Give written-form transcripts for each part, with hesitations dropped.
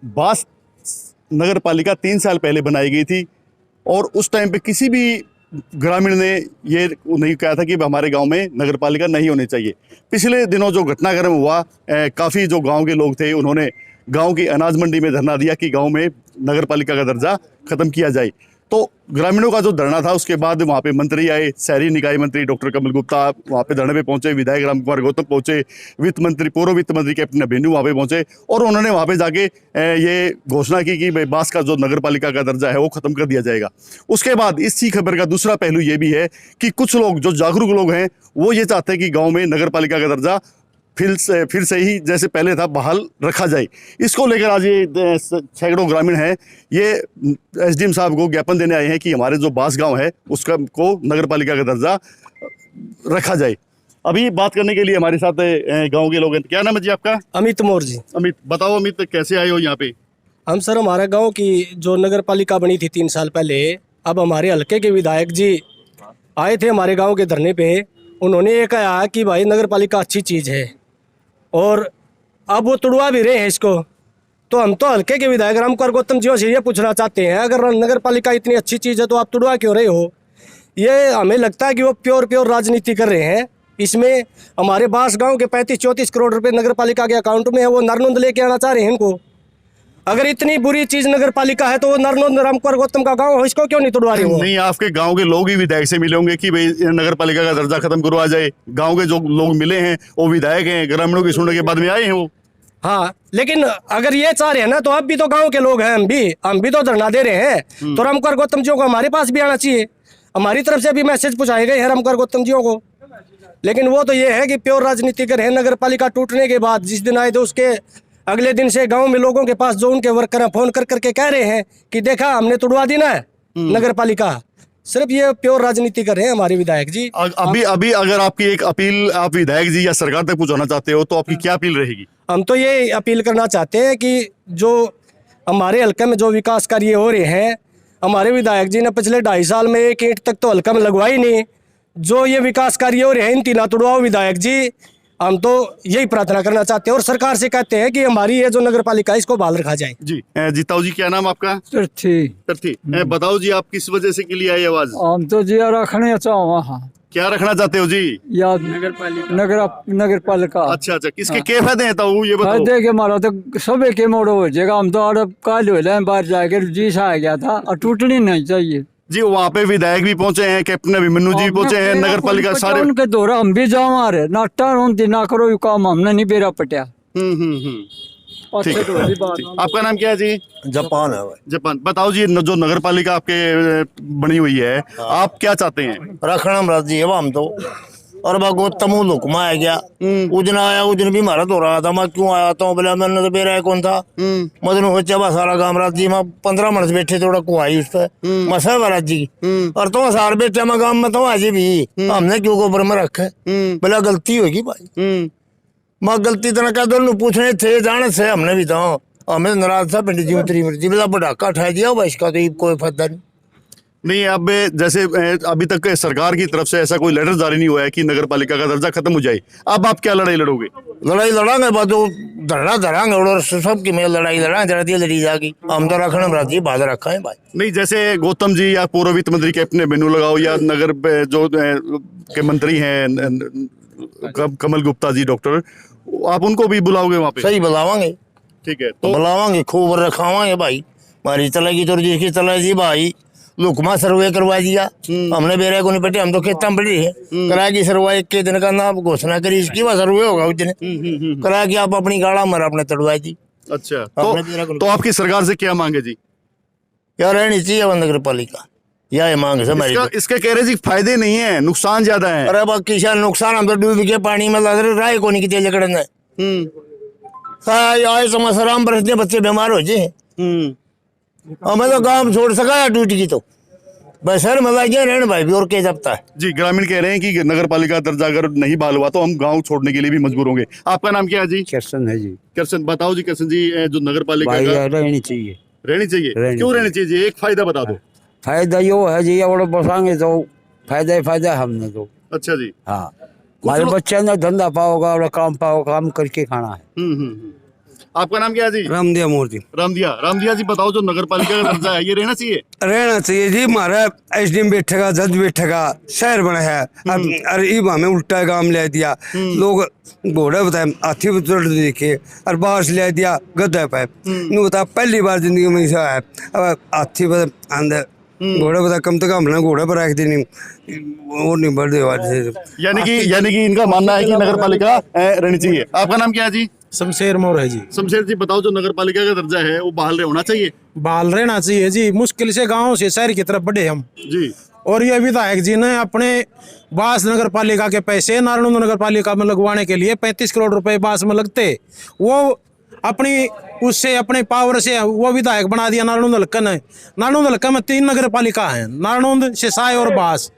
बास नगर पालिका 3 साल पहले बनाई गई थी और उस टाइम पे किसी भी ग्रामीण ने ये नहीं कहा था कि हमारे गांव में नगर पालिका नहीं होनी चाहिए। पिछले दिनों जो घटनाक्रम हुआ, काफ़ी जो गांव के लोग थे उन्होंने गांव की अनाज मंडी में धरना दिया कि गांव में नगर पालिका का दर्जा खत्म किया जाए। तो ग्रामीणों का जो धरना था उसके बाद वहाँ पे मंत्री आए, शहरी निकाय मंत्री डॉक्टर कमल गुप्ता वहाँ पे धरने पे पहुंचे, विधायक राम कुमार गौतम पहुंचे, वित्त मंत्री पूर्व वित्त मंत्री कैप्टन अभिमन्यु वहाँ पे पहुंचे और उन्होंने वहाँ पे जाके ये घोषणा की कि भाई बास का जो नगर पालिका का दर्जा है वो खत्म कर दिया जाएगा। उसके बाद इसी खबर का दूसरा पहलू ये भी है कि कुछ लोग जो जागरूक लोग हैं वो ये चाहते हैं कि गाँव में नगर पालिका का दर्जा फिर से ही जैसे पहले था बहाल रखा जाए। इसको लेकर आज ये सैकड़ों ग्रामीण हैं, ये एसडीएम साहब को ज्ञापन देने आए हैं कि हमारे जो बास गांव है उसका को नगर पालिका का दर्जा रखा जाए। अभी बात करने के लिए हमारे साथ गांव के लोग हैं। क्या नाम है जी आपका? अमित मोर जी। अमित, बताओ अमित, कैसे आए हो यहाँ पे? हम सर हमारे गांव की जो नगर पालिका बनी थी 3 साल पहले, अब हमारे हल्के के विधायक जी आए थे हमारे गांव के धरने पे। उन्होंने ये कहा कि भाई नगर पालिका अच्छी चीज़ है और अब वो तुड़वा भी रहे हैं इसको। तो हम तो हल्के के विधायक राम कुमार गौतम जी से ये पूछना चाहते हैं, अगर नगर पालिका इतनी अच्छी चीज़ है तो आप तुड़वा क्यों रहे हो? ये हमें लगता है कि वो प्योर राजनीति कर रहे हैं। इसमें हमारे बास गांव के 35-34 करोड़ रुपए नगर पालिका के अकाउंट में है, वो नरनोंद लेके आना चाह रहे हैं इनको। अगर इतनी बुरी चीज नगर पालिका है तो वो नरनोंद राम कुमार गौतम का गांव हो, इसको क्यों नहीं तोड़वा रहे हो? नहीं, आपके गांव के लोग ही विधायक से मिले होंगे कि भाई नगर पालिका का दर्जा खत्म करवा जाए। गांव के जो लोग मिले हैं वो विधायक हैं, ग्रामीणों की सुनने के बाद में आए हैं वो। हाँ, लेकिन अगर ये चाह रहे हैं ना तो अब भी तो गांव के लोग हैं, हम भी तो धरना दे रहे हैं। तो राम कुमार गौतम जी को हमारे पास भी आना चाहिए। हमारी तरफ से भी मैसेज पहुंचाए गए हैं राम कुमार गौतम जी को, लेकिन वो तो ये है कि प्योर राजनीति कर रहे हैं। नगर पालिका टूटने के बाद जिस दिन आए थे उसके अगले दिन से गांव में लोगों के पास जो उनके वर्कर हैं फोन कर करके कह रहे हैं कि देखा हमने तुड़वा दी ना नगर पालिका। सिर्फ ये प्योर राजनीति कर रहे हैं हमारे विधायक जी। अभी अगर आपकी एक अपील आप विधायक जी या सरकार तक पहुंचाना चाहते हो तो आपकी क्या अपील रहेगी? हम तो ये अपील करना चाहते हैं कि जो हमारे हल्के में जो विकास कार्य हो रहे हैं, हमारे विधायक जी ने पिछले 2.5 साल में एक ईंट तक तो हल्का में लगवाई नहीं। जो ये विकास कार्य हो रहे हैं इनकी ना तुड़वाओ विधायक जी। हम तो यही प्रार्थना करना चाहते हैं और सरकार से कहते हैं कि हमारी ये जो नगर पालिका है इसको बहाल रखा जाए। जी जीताऊ जी, क्या नाम आपका? तर्थी। बताओ जी, आप किस वजह से के लिए आए आवाज? हम तो जी रखने चाहो। क्या रखना चाहते हो जी? याद नगर पालिका। अच्छा, किसके क्या फायदे हैं तो ये बताओ। फायदे के मारा तो सबे के मोड़ो हो जाएगा। हम तो अरब काल हो बाहर जाकर जी सा आ गया था और टूटनी नहीं चाहिए जी। वहाँ पे विधायक भी पहुंचे हैं, कैप्टन अभिमन्यु जी पहुंचे हैं, नगर पालिका सारे उनके दौरा हम भी जाओ मारे नाटा ना करो काम हमने नहीं बेरा पटिया। ठीक है। आपका नाम क्या है जी? जापान है भाई। जापान। बताओ जी, जो नगर पालिका आपके बनी हुई है, आप क्या चाहते हैं? रखना राजी है हम तो। और गौतम हुक्मा आ गया, उजन आया, उजन भी मारा तो रहा था। मैं क्यों आया था बोला मैंने तो बेरा कौन था मदन हो चबा सारा गांव राजी। मैं 15 मिनट बैठे थोड़ा कुआई उस पर मैं सब राजी और तो सार बैठे मैं गाँव में तो आज भी हमने क्यों गोबर में रखे बोला गलती होगी भाई। मैं गलती तो क्या दोनों पूछने थे जाने से हमने भी तो हमें नाराज था पिंड जी उतरी मर्जी बोला पटाखा उठा दिया भाई, इसका तो कोई फायदा नहीं। अब जैसे अभी तक सरकार की तरफ से ऐसा कोई लेटर जारी नहीं हुआ है कि नगर पालिका का दर्जा खत्म हो जाए। अब आप क्या लड़ाई लड़ोगे? लड़ाई लड़ांगे बाद धरना धरांगे और सबकी में लड़ाई लड़ी जाएगी। हम तो रखना राजी बाद रखा है भाई। नहीं, जैसे गौतम जी या पूर्व वित्त मंत्री कैप्टन अभिमन्यु लगाओ या नगर जो के मंत्री हैं कमल गुप्ता जी डॉक्टर, आप उनको भी बुलाओगे वहाँ पे? सही बुलावांगे। ठीक है, तो बुलावांगे, खूब रखावांगे भाई। हमारी चलेगी तो जिसकी चलेगी भाई। लुकमा सर्वे करवा दिया हमने बेरा को नहीं पटे, हम तो खेता में पड़ी है कराएगी सर्वे। 1 दिन का नाम घोषणा करी, इसकी वह सर्वे होगा उस दिन करा के आप अपनी गाड़ा मर अपने तड़वाई दी। अच्छा, तो आपकी सरकार से क्या मांगे जी? यार रहनी चाहिए नगर पालिका, यह मांग है। इसके कह रहे जी फायदे नहीं है, नुकसान ज्यादा है। अरे बाकी नुकसान हम तो डूब के पानी में लग रहे राय को नहीं कितने जकड़ना आए समसराम बरसने बच्चे बीमार हो जाए। हमें तो गांव छोड़ सका या टूट की तो बस सर मजा गया रहने भाई भी और क्या जबता है जी। ग्रामीण कह रहे हैं कि नगर पालिका दर्जा अगर नहीं बहाल हुआ तो हम गांव छोड़ने के लिए भी मजबूर होंगे। आपका नाम क्या है जी? कृष्ण है जी। कृष्ण, बताओ जी कृष्ण जी, जो नगर पालिका रहनी चाहिए। रहनी चाहिए, क्यों रहनी चाहिए जी? एक फायदा बता दो। फायदा यो है जी, और बसाएंगे तो फायदा हमने तो। अच्छा जी। हाँ, हमारे बच्चे ने धंधा पाओगा और काम करके खाना है। आपका नाम क्या है जी? रामदिया मूर्ति रामदिया जी, बताओ जो नगर पालिका का दर्जा है ये रहना चाहिए? रहना चाहिए जी। हमारा एसडीएम बैठेगा, जज बैठेगा, शहर बना है। अब अरे इब हमें उल्टा काम ले दिया। लोग घोड़ा बताए हाथी पर देखे और बाहर से ले दिया गद्दा पे। नहीं बता पहली बार जिंदगी में ऐसा है। अब हाथी पर अंदर घोड़ा बता कम से कम ना घोड़ा पर रख देनी वो नहीं बढ़ दे। यानी कि इनका मानना है कि नगर पालिका रहनी चाहिए। आपका नाम क्या है जी? शमशेर मोर है जी। शमशेर जी, बताओ जो नगर पालिका का दर्जा है वो बहाल होना चाहिए? बहाल रहना चाहिए जी। मुश्किल से गांव से शहर की तरफ बढ़े हम जी। और ये विधायक जी ने अपने बास नगर पालिका के पैसे नारायण नगर पालिका में लगवाने के लिए 35 करोड़ रुपए बास में लगते, वो अपनी उससे अपने पावर से वो विधायक बना दिया नारायण हल्का ने। नारायण हल्का में 3 नगर पालिका है, नारायण, सिसाई और बास।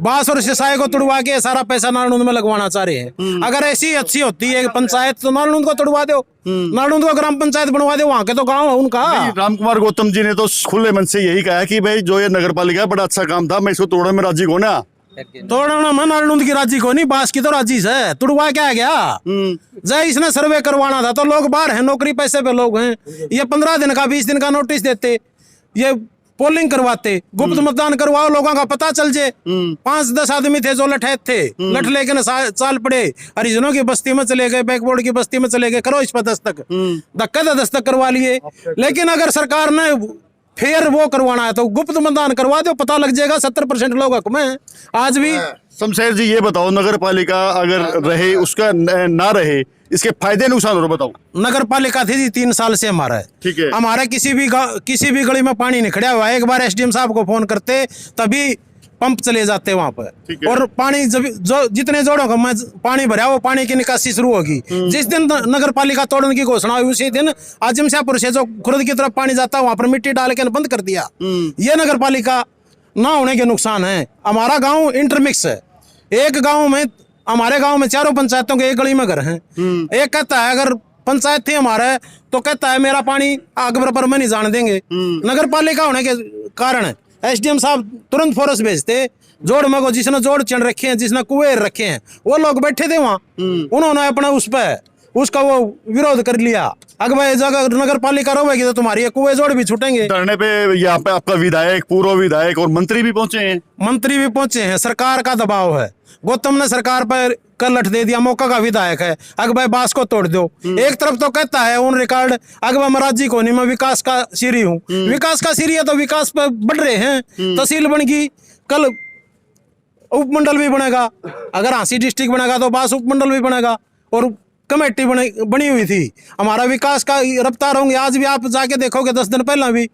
बास और सिसाई को तुड़वा के सारा पैसा नारायण में लगवाना चाह रहे हैं। अगर ऐसी अच्छी होती है पंचायत तो नारायण को तुड़वा दो, नारायण को ग्राम पंचायत बनवा दो, वहां के तो गाँव है उनका। रामकुमार गौतम जी ने तो खुले मन से यही कहा कि भाई जो ये नगर पालिका बड़ा अच्छा काम था, मैं इसको तोड़ने में राजी को ना। तोड़ना में नारायण की राजी को नहीं, बास की तो राजी है। तुड़वा क्या गया? जय इसने सर्वे करवाना था तो लोग बाहर हैं, नौकरी पैसे पे लोग हैं। ये 15 दिन का 20 दिन का नोटिस देते, ये पोलिंग करवाते, गुप्त मतदान करवाओ, लोगों का पता चल जाए। 5-10 आदमी थे जो लठैत थे, लठ लेके चाल पड़े, हरिजनों की बस्ती में चले गए, बैकबोर्ड की बस्ती में चले गए, करो इस पर दस्तक, धक्का दस्तक करवा लिए। लेकिन अगर सरकार ने फिर वो करवाना है तो गुप्त मतदान करवा दो, पता लग जाएगा। 70% लोग हक में आज भी। शमशेर जी, ये बताओ नगर पालिका अगर रहे उसका ना रहे, इसके फायदे नुकसान और बताओ। नगर पालिका थी जी 3 साल से हमारा है। ठीक है। हमारे किसी भी गली में पानी नहीं खड़ा हुआ है। एक बार एसडीएम साहब को फोन करते तभी पंप चले जाते वहां पर, और पानी जो जितने जोड़ों का मैं पानी भरा वो पानी की निकासी शुरू होगी। जिस दिन नगर पालिका तोड़ने की घोषणा हुई उसी दिन आजमशाहपुर से जो खुर्द की तरफ पानी जाता है वहां पर मिट्टी डाल के बंद कर दिया। ये नगर पालिका ना होने के नुकसान है। हमारा गाँव इंटरमिक्स है। एक गाँव में, हमारे गाँव में 4 पंचायतों के एक गली में घर हैं। एक कहता है अगर पंचायत थी हमारा तो कहता है मेरा पानी आग बराबर में नहीं जाने देंगे। नगर पालिका होने के कारण एसडीएम साहब तुरंत फोर्स भेजते, जोड़ में को जिसने जोड़ चढ़ रखे हैं, जिसने कुएं रखे हैं, वो लोग बैठे थे वहां, उन्होंने अपना उसका वो विरोध कर लिया। अगर भाई जगह नगर पालिका रहेगी तो तुम्हारी कुएं जोड़ भी छूटेंगे। धरने पे यहाँ पे आपका विधायक, पूर्व विधायक और मंत्री भी पहुंचे हैं। मंत्री भी पहुंचे हैं। सरकार का दबाव है। गौतम ने सरकार पर लठ दे दिया, मौका का विधायक है। अगर भाई बास को तोड़ दो। एक तरफ तो कहता है ऑन रिकॉर्ड अगर मैं राज्य को नहीं, मैं विकास का सीरी हूँ। विकास का सीरी है तो विकास पे बढ़ रहे हैं। तहसील बन गई, कल उपमंडल भी बनेगा। अगर हाँसी डिस्ट्रिक्ट बनेगा तो बास उपमंडल भी बनेगा, और कमेटी बनी हुई थी। हमारा विकास का रफ्तार होंगे। आज भी आप जाके देखोगे 10 दिन पहला भी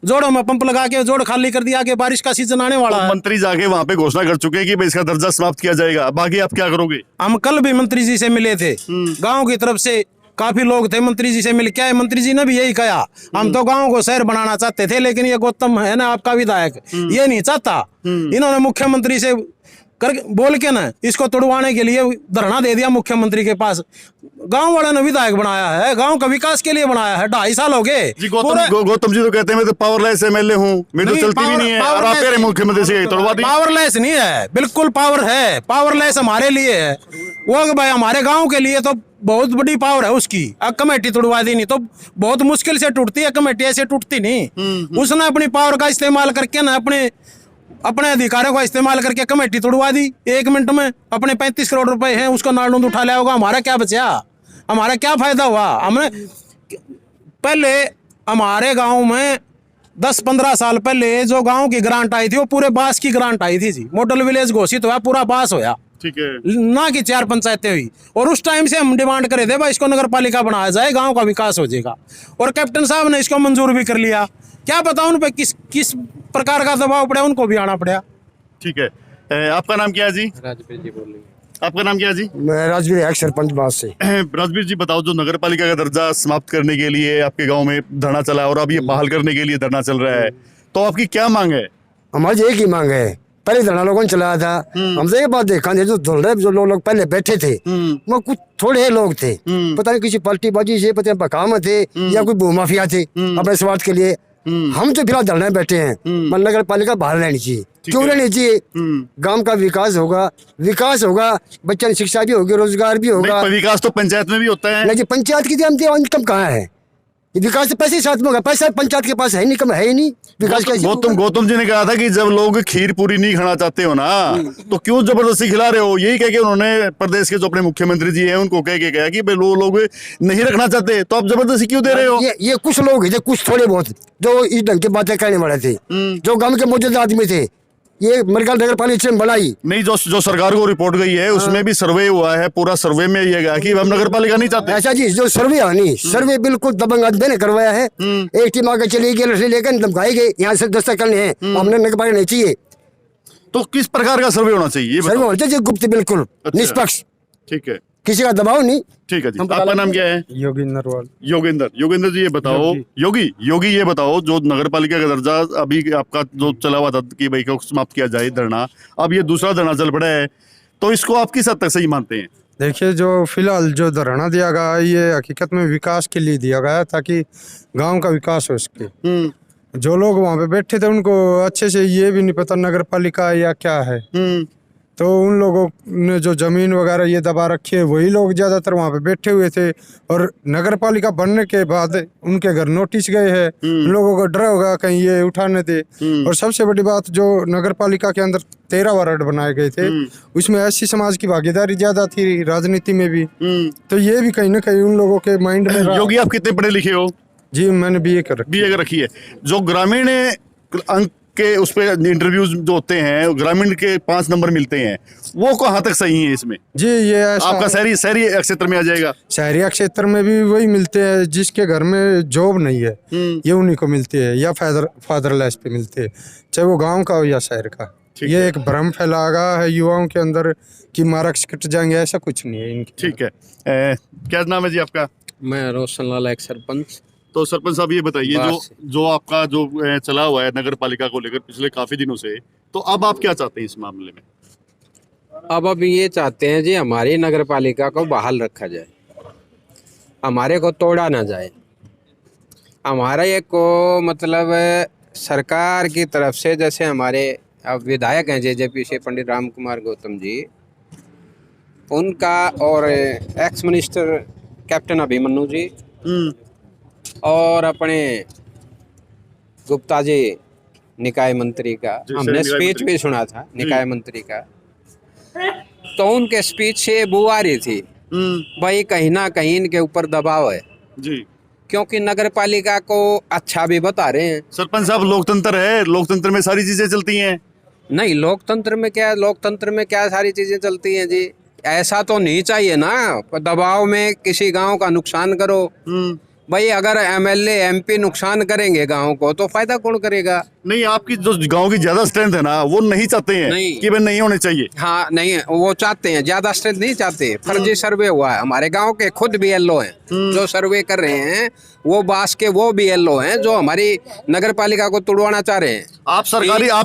जोड़ों में पंप लगा के जोड़ खाली कर दिया कि बारिश का सीजन आने वाला है। मंत्री जाके वहां पे घोषणा कर चुके हैं कि भाई इसका दर्जा समाप्त किया जाएगा। बाकी आप क्या करोगे? हम कल भी मंत्री जी से मिले थे। गांव की तरफ से काफी लोग थे, मंत्री जी से मिल के आए। मंत्री जी ने भी यही कहा, हम तो गांव को शहर बनाना चाहते थे, लेकिन ये गौतम है ना आपका विधायक, ये नहीं चाहता। इन्होंने मुख्यमंत्री से बोल के ना इसको तोड़वाने के लिए धरना दे दिया मुख्यमंत्री के पास। गांव वाले ने विधायक बनाया है, गांव का विकास के लिए बनाया है। 2.5 साल हो गए। गौतम जी तो कहते हैं मैं तो पावरलेस एमएलए हूँ, मेरी तो चलती भी नहीं है, और आप कह रहे मुख्यमंत्री से तोड़वा दी। पावरलेस नहीं है, बिल्कुल पावर है। पावरलेस हमारे लिए है वो, भाई हमारे गाँव के लिए तो बहुत बड़ी पावर है उसकी। अब कमेटी तोड़वा दी नहीं तो बहुत मुश्किल से टूटती है कमेटी, ऐसे टूटती नहीं। उसने अपनी पावर का इस्तेमाल करके ना अपने अधिकारों का इस्तेमाल करके कमेटी तोड़वा दी 1 मिनट में। अपने 35 करोड़ रुपए हैं उसको नारनूंद उठा लिया होगा। हमारा क्या बचा? हमारा क्या फायदा हुआ? हमने पहले हमारे गांव में 10-15 साल पहले जो गांव की ग्रांट आई थी वो पूरे बास की ग्रांट आई थी जी। मॉडल विलेज घोषित हुआ, पूरा बास होया। ठीक है ना कि 4 पंचायतें हुई। और उस टाइम से हम डिमांड करे थे भाई इसको नगर पालिका बनाया जाए, गांव का विकास हो जाएगा। और कैप्टन साहब ने इसको मंजूर भी कर लिया। क्या पता उन पे किस प्रकार का दबाव पड़ा, उनको भी आना पड़ा। ठीक है। आपका नाम क्या है जी? राजवीर जी बोल रही है। आपका नाम क्या है जी? मैं राजवीर है, सरपंच बास से। राजवीर जी, बताओ जो नगर पालिका का दर्जा समाप्त करने के लिए आपके गांव में धरना चला है और अब ये बहाल करने के लिए धरना चल रहा है, तो आपकी क्या मांग है? हमारी एक ही मांग है। पहले धरना लोगों ने चलाया था, हमसे ये बात देखा जो लोग पहले बैठे थे वो कुछ थोड़े लोग थे, पता नहीं किसी पलटी बाजी से, पता नहीं बकाम थे या कोई भूमाफिया थे अपने स्वार्थ के लिए। हम तो फिलहाल धरने बैठे हैं, पर नगर पालिका बाहर रहनी चाहिए। क्यों रहनी चाहिए? गांव का विकास होगा, बच्चों की शिक्षा भी होगी, रोजगार भी होगा। नहीं, विकास तो पंचायत में भी होता है। नहीं जी, पंचायत की इनकम कहाँ है? ये विकास तो पैसे साथ में होगा, पैसा पंचायत के पास है नहीं, कम है ही नहीं। विकास कैसे? गौतम जी ने कहा था कि जब लोग खीर पूरी नहीं खाना चाहते हो ना, तो क्यों जबरदस्ती खिला रहे हो? यही कह के उन्होंने प्रदेश के जो अपने मुख्यमंत्री जी हैं उनको कह के कहा कि भाई लोग नहीं रखना चाहते, तो आप जबरदस्ती क्यों दे रहे हो? ये कुछ लोग थे, कुछ थोड़े बहुत जो इस ढंग की बातें कहने वाले थे, जो गांव के मौजूदा आदमी थे। ये मरकल नगर पालिका बनाई नहीं, जो सरकार को रिपोर्ट गई है उसमें भी सर्वे हुआ है, पूरा सर्वे में ये गया कि हम नगर पालिका नहीं चाहते। ऐसा जी, जो सर्वे है नहीं, सर्वे बिल्कुल दबंग आदमी ने करवाया है। एक टीम आगे चली गई, लड़की लेकर धमकाई गई, यहाँ से दस्तक करने हैं, हमने नगर पालिका नहीं चाहिए। तो किस प्रकार का सर्वे होना चाहिए? सर्वे होना चाहिए गुप्त, बिल्कुल निष्पक्ष, ठीक है, किसी का दबाव नहीं। ठीक है जी। आपका नाम क्या है? योगेंद्र जी, ये बताओ योगी ये बताओ, जो नगर पालिका का दर्जा अभी आपका जो चला हुआ था कि भाई को समाप्त किया जाए धरना, अब ये दूसरा धरना चल पड़ा है, तो इसको आप किस हद तक सही मानते हैं? देखिए, जो फिलहाल जो धरना दिया गया है ये हकीकत में विकास के लिए दिया गया है, ताकि गांव का विकास हो सके। जो लोग वहां पे बैठे थे उनको अच्छे से ये भी नहीं पता नगर पालिका या क्या है, तो उन लोगों ने जो जमीन वगैरह ये दबा रखी है वही लोग ज्यादातर वहाँ पे बैठे हुए थे। और नगर पालिका बनने के बाद उनके घर नोटिस गए हैं, उन लोगों को डर होगा कहीं ये उठाने दे। और सबसे बड़ी बात, जो नगर पालिका के अंदर 13 वार्ड बनाए गए थे, उसमें एससी समाज की भागीदारी ज्यादा थी, राजनीति में भी। तो ये भी कहीं ना कहीं उन लोगों के माइंड में। योगी, आप कितने पढ़े लिखे हो? जी, मैंने BA कर रखी है। जो ग्रामीण अंक के उस पे इंटरव्यूज जो होते हैं, ग्रामीण के 5 नंबर मिलते हैं, वो कहाँ तक सही है इसमें? जी, ये आपका शहरी क्षेत्र में आ जाएगा। शहरी क्षेत्र में भी वही मिलते हैं, जिसके घर में जॉब नहीं है ये उन्हीं को मिलते हैं, या फादरलेस पे मिलते हैं, चाहे वो गांव का हो या शहर का। ये एक भ्रम फैलागा है युवाओं के अंदर कि मार्क्स कट जाएंगे, ऐसा कुछ नहीं है इनके। ठीक है, क्या नाम है जी आपका? मैं रोशन लाल, एक सरपंच। तो सरपंच साहब, ये बताइए, जो आपका जो चला हुआ है नगर पालिका को लेकर पिछले काफी दिनों से, तो अब आप क्या चाहते हैं इस मामले में? अब ये चाहते हैं जी, हमारी नगर पालिका को बहाल रखा जाए, हमारे को तोड़ा ना जाए। हमारा ये को मतलब सरकार की तरफ से, जैसे हमारे अब विधायक हैं JJP से पंडित राम कुमार गौतम जी, उनका, और एक्स मिनिस्टर कैप्टन अभिमन्यु जी, और अपने गुप्ता जी निकाय मंत्री का हमने स्पीच भी सुना था, निकाय मंत्री का। तो उनके स्पीच से बू आ रही थी भाई कहीं ना कहीं इनके ऊपर दबाव है जी, क्योंकि नगर पालिका को अच्छा भी बता रहे हैं। सरपंच साहब, लोकतंत्र है, लोकतंत्र में सारी चीजें चलती हैं। नहीं, लोकतंत्र में क्या सारी चीजें चलती हैं जी? ऐसा तो नहीं चाहिए ना, दबाव में किसी गांव का नुकसान करो। भाई अगर MLA MP नुकसान करेंगे गांव को, तो फायदा कौन करेगा? नहीं, आपकी जो गांव की ज्यादा स्ट्रेंथ है ना, वो नहीं चाहते हैं कि भाई नहीं होने चाहिए। हाँ, नहीं, वो चाहते हैं, ज्यादा स्ट्रेंथ नहीं चाहते। फर्जी सर्वे हुआ है, हमारे गांव के खुद BLO हैं जो सर्वे कर रहे हैं, वो बास के वो BLO हैं जो हमारी नगर पालिका को तुड़वाना चाह रहे हैं। आप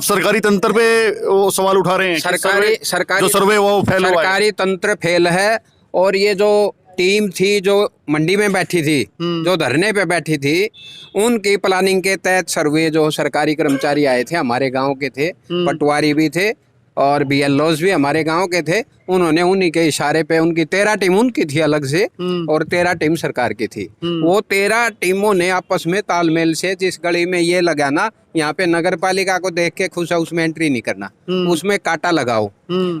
सरकारी तंत्र पे वो सवाल उठा रहे हैं? सरकारी जो सर्वे हुआ वो फेल हुआ है। सरकारी तंत्र फेल है। और ये जो टीम थी जो मंडी में बैठी थी, जो धरने पे बैठी थी, उनकी प्लानिंग के तहत सर्वे जो सरकारी कर्मचारी आए थे, हमारे गांव के थे, पटवारी भी थे और BLOs भी हमारे गांव के थे। उन्होंने उन्हीं के इशारे पे, उनकी 13 टीम उनकी थी अलग से और 13 टीम सरकार की थी। वो 13 टीमों ने आपस में तालमेल से, जिस गली में ये लगा ना यहाँ पे नगर पालिका को देख के खुश है, उसमें एंट्री नहीं करना, उसमें कांटा लगाओ।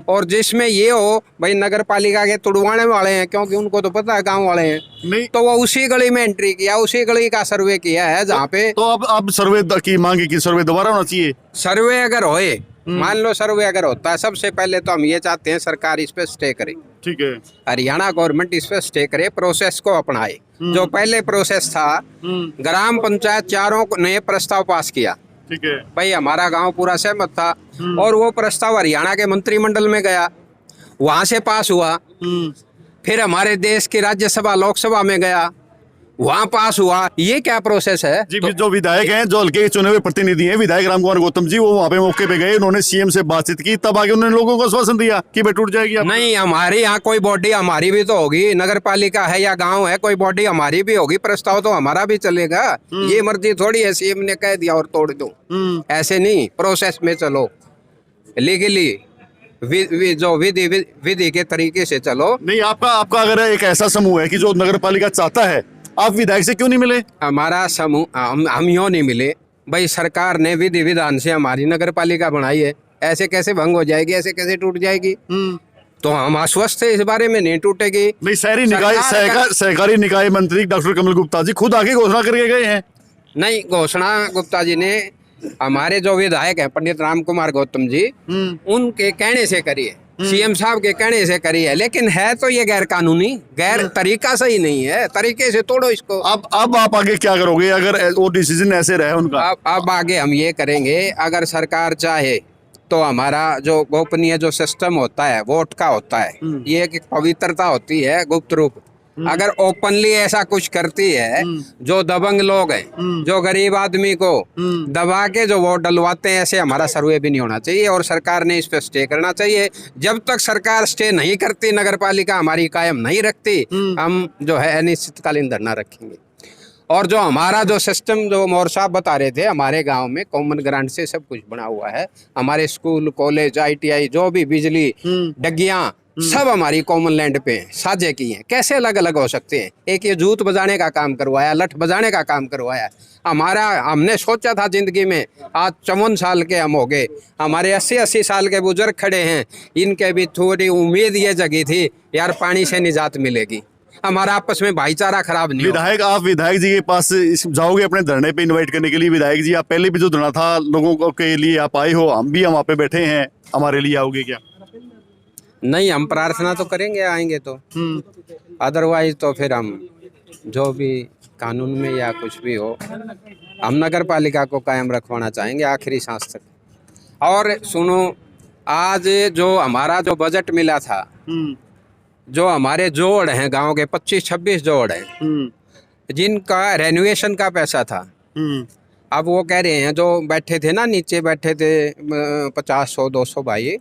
और जिसमें ये हो भाई नगर पालिका के तुड़वाने वाले हैं, क्योंकि उनको तो पता है गाँव वाले हैं, नहीं तो वो उसी गली में एंट्री किया, उसी गली का सर्वे किया है जहाँ पे। तो अब सर्वे की मांग की सर्वे दोबारा होना चाहिए। सर्वे अगर होए, मान लो सर्वे अगर होता है, सबसे पहले तो हम ये चाहते हैं सरकार इस पे स्टे करे। ठीक है, हरियाणा गवर्नमेंट इस पे स्टे करे, प्रोसेस को अपनाए। जो पहले प्रोसेस था, ग्राम पंचायत 4 ने प्रस्ताव पास किया, ठीक है भाई हमारा गांव पूरा सहमत था, और वो प्रस्ताव हरियाणा के मंत्रिमंडल में गया, वहां से पास हुआ, फिर हमारे देश की राज्यसभा लोकसभा में गया, वहाँ पास हुआ, ये क्या प्रोसेस है? जी जो विधायक हैं, जो हल्के के चुने हुए प्रतिनिधि हैं, विधायक राम कुमार गौतम जी, वो वहाँ पे मौके पे गए, उन्होंने सीएम से बातचीत की, तब आगे उन्होंने लोगों को आश्वासन दिया कि भाई टूट जाएगी। नहीं, हमारे यहाँ कोई बॉडी हमारी भी तो होगी, नगर पालिका है या गांव है, कोई बॉडी हमारी भी होगी, प्रस्ताव तो हमारा भी चलेगा। ये मर्जी थोड़ी है सीएम ने कह दिया और तोड़ दो, ऐसे नहीं, प्रोसेस में चलो, लीगली जो विधि के तरीके से चलो। नहीं, आपका अगर एक ऐसा समूह है कि जो नगर पालिका चाहता है, आप विधायक से क्यों नहीं मिले? हमारा समूह, हम यूँ नहीं मिले भाई, सरकार ने विधि विधान से हमारी नगर पालिका बनाई है, ऐसे कैसे भंग हो जाएगी, ऐसे कैसे टूट जाएगी? तो हम आश्वस्त है इस बारे में, नहीं टूटेगी। नहीं, शहरी निकाय सहकारी निकाय मंत्री डॉक्टर कमल गुप्ता जी खुद आगे घोषणा करके गए हैं। नहीं, घोषणा गुप्ता जी ने हमारे जो विधायक हैं पंडित राम कुमार गौतम जी, उनके कहने से करी है, सीएम साहब के कहने से करी है, लेकिन है तो ये गैर कानूनी, गैर तरीका सही नहीं है, तरीके से तोड़ो इसको। अब आप आगे क्या करोगे अगर वो डिसीजन ऐसे रहे उनका? अब आगे हम ये करेंगे, अगर सरकार चाहे तो हमारा जो गोपनीय जो सिस्टम होता है, वोट का होता है, ये एक पवित्रता होती है, गुप्त रूप, अगर ओपनली ऐसा कुछ करती है, जो दबंग लोग हैं, जो गरीब आदमी को दबा के जो वोट डलवाते हैं, ऐसे हमारा सर्वे भी नहीं होना चाहिए और सरकार ने इस पे स्टे करना चाहिए। जब तक सरकार स्टे नहीं करती, नगर पालिका हमारी कायम नहीं रखती, हम जो है अनिश्चितकालीन धरना रखेंगे। और जो हमारा जो सिस्टम, जो मोर साहब बता रहे थे, हमारे गांव में कॉमन ग्रांट से सब कुछ बना हुआ है, हमारे स्कूल, कॉलेज, ITI, जो भी बिजली, डग्गियां, सब हमारी कॉमन लैंड पे साझे की हैं। कैसे अलग अलग हो सकते हैं? एक ये जूत बजाने का काम करवाया, लठ बजाने का काम करवाया। हमने सोचा था जिंदगी में, आज 54 साल के हम हो गए, हमारे 80-80 साल के बुजुर्ग खड़े हैं, इनके भी थोड़ी उम्मीद ये जगी थी यार पानी से निजात मिलेगी, हमारा आपस में भाईचारा खराब नहीं विधायक, आप विधायक जी के पास जाओगे अपने धरने पे इनवाइट करने के लिए? विधायक जी, आप पहले भी जो धरना था लोगों के लिए आप आए हो, हम भी वहाँ पे बैठे हैं, हमारे लिए आओगे क्या? नहीं, हम प्रार्थना तो करेंगे, आएंगे तो, अदरवाइज तो फिर हम जो भी कानून में या कुछ भी हो, हम नगर पालिका को कायम रखवाना चाहेंगे आखिरी सांस तक। और सुनो, आज जो हमारा जो बजट मिला था, जो हमारे जोड़ हैं गांव के 25-26 जोड़ हैं, जिनका रेनोवेशन का पैसा था, अब वो कह रहे हैं, जो बैठे थे ना, नीचे बैठे थे 50-100-200 भाई,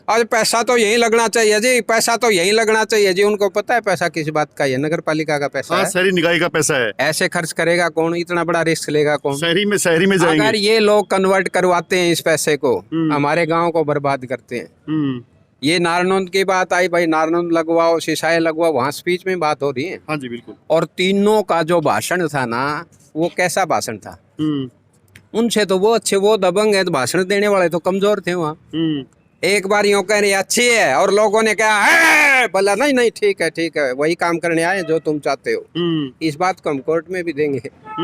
और पैसा तो यही लगना चाहिए जी, पैसा तो यही लगना चाहिए जी। उनको पता है पैसा किस बात का है, नगर पालिका का पैसा है, शहरी निकाय का पैसा है। ऐसे खर्च करेगा कौन, इतना बड़ा रिस्क लेगा कौन? शहरी में जाएंगे। अगर ये लोग कन्वर्ट करवाते हैं इस पैसे को, हमारे गांव को बर्बाद करते हैं। ये नारनौंद की बात आई भाई, नारनौंद लगवाओ, सिसाई लगवाओ, वहाँ स्पीच में बात हो रही है। हाँ जी, बिल्कुल। और तीनों का जो भाषण था ना, वो कैसा भाषण था? उनसे तो वो अच्छे, वो दबंग है, तो भाषण देने वाले तो कमजोर थे वहाँ। एक बार यूं कह रही अच्छी है, और लोगों ने कहा है, बोला नहीं नहीं ठीक है, वही काम करने आए जो तुम चाहते हो। इस बात को हम कोर्ट में भी देंगे,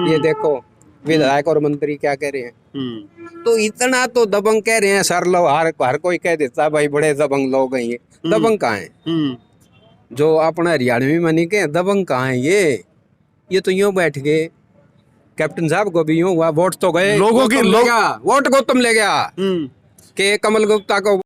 ये देखो विधायक और मंत्री क्या कह रहे हैं। तो इतना तो दबंग कह रहे हैं सर, लोग हर कोई कह देता भाई बड़े दबंग लोग हैं ये। दबंग कहाँ है? जो अपना हरियाणवी मनी के दबंग कहाँ है? ये तो यूं बैठ गए, कैप्टन साहब को भी यूं हुआ, वोट तो गए, लोगों की वोट गौतम ले गया कि कमल गुप्ता को